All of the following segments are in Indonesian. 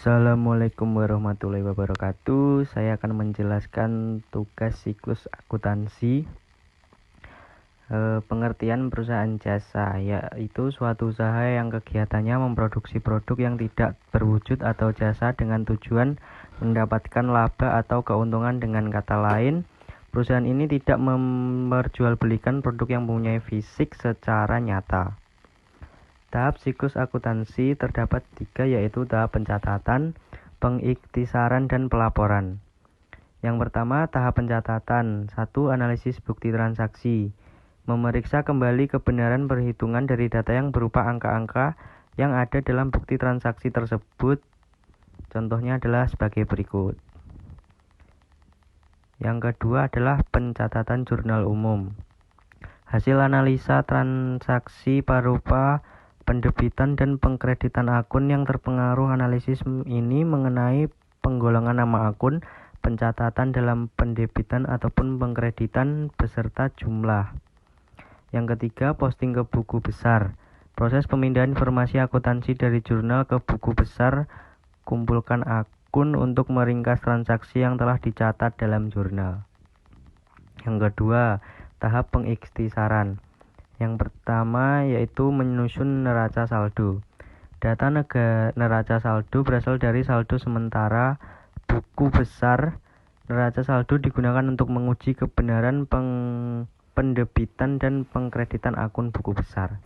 Assalamualaikum warahmatullahi wabarakatuh. Saya akan menjelaskan tugas siklus akuntansi. Pengertian perusahaan jasa yaitu suatu usaha yang kegiatannya memproduksi produk yang tidak berwujud atau jasa dengan tujuan mendapatkan laba atau keuntungan. Dengan kata lain, perusahaan ini tidak memperjualbelikan produk yang mempunyai fisik secara nyata. Tahap siklus akuntansi terdapat 3, yaitu tahap pencatatan, pengikhtisaran, dan pelaporan. Yang pertama, tahap pencatatan. 1. Analisis bukti transaksi. Memeriksa kembali kebenaran perhitungan dari data yang berupa angka-angka yang ada dalam bukti transaksi tersebut. Contohnya adalah sebagai berikut. Yang kedua adalah pencatatan jurnal umum. Hasil analisa transaksi berupa pendebitan dan pengkreditan akun yang terpengaruh. Analisis ini mengenai penggolongan nama akun, pencatatan dalam pendebitan ataupun pengkreditan beserta jumlah. Yang ketiga, posting ke buku besar. Proses pemindahan informasi akuntansi dari jurnal ke buku besar. Kumpulkan akun untuk meringkas transaksi yang telah dicatat dalam jurnal. Yang kedua, tahap pengikhtisaran. Yang pertama yaitu menyusun neraca saldo. Data neraca saldo berasal dari saldo sementara buku besar. Neraca saldo digunakan untuk menguji kebenaran pendebitan dan pengkreditan akun buku besar.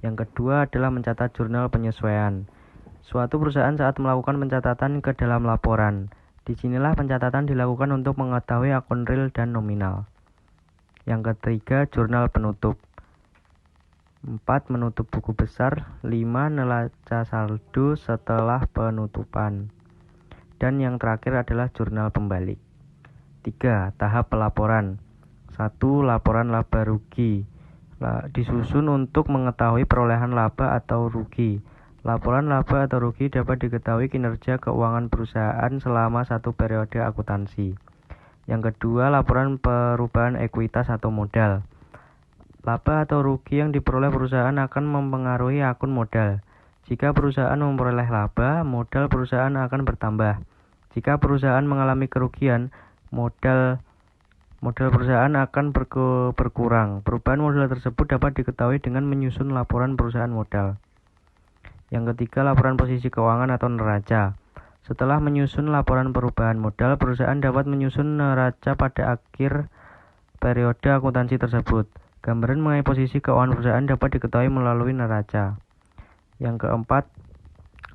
Yang kedua adalah mencatat jurnal penyesuaian. Suatu perusahaan saat melakukan pencatatan ke dalam laporan. Disinilah pencatatan dilakukan untuk mengetahui akun real dan nominal. Yang ketiga, jurnal penutup. 4. Menutup buku besar. 5. Neraca saldo setelah penutupan. Dan yang terakhir adalah jurnal pembalik. 3. Tahap pelaporan. 1. Laporan laba rugi. Disusun untuk mengetahui perolehan laba atau rugi. Laporan laba atau rugi dapat diketahui kinerja keuangan perusahaan selama satu periode akuntansi. Yang kedua, laporan perubahan ekuitas atau modal. Laba atau rugi yang diperoleh perusahaan akan mempengaruhi akun modal. Jika perusahaan memperoleh laba, modal perusahaan akan bertambah. Jika perusahaan mengalami kerugian, modal perusahaan akan berkurang. Perubahan modal tersebut dapat diketahui dengan menyusun laporan perusahaan modal. Yang ketiga, laporan posisi keuangan atau neraca. Setelah menyusun laporan perubahan modal, perusahaan dapat menyusun neraca pada akhir periode akuntansi tersebut. Gambaran mengenai posisi keuangan perusahaan dapat diketahui melalui neraca. Yang keempat,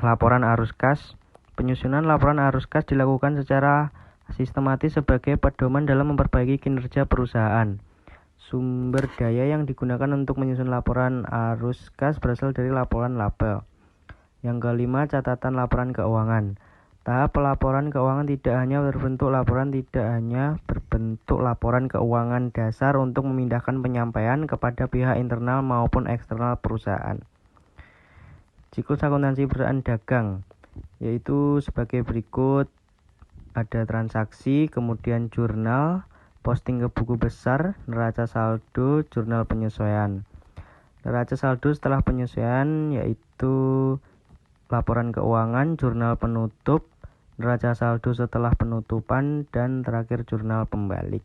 laporan arus kas. Penyusunan laporan arus kas dilakukan secara sistematis sebagai pedoman dalam memperbaiki kinerja perusahaan. Sumber daya yang digunakan untuk menyusun laporan arus kas berasal dari laporan laba. Yang kelima, catatan laporan keuangan. Tahap pelaporan keuangan tidak hanya berbentuk laporan keuangan dasar untuk memindahkan penyampaian kepada pihak internal maupun eksternal perusahaan. Siklus akuntansi perusahaan dagang yaitu sebagai berikut. Ada transaksi, kemudian jurnal, posting ke buku besar, neraca saldo, jurnal penyesuaian. Neraca saldo setelah penyesuaian yaitu laporan keuangan, jurnal penutup, neraca saldo setelah penutupan, dan terakhir jurnal pembalik.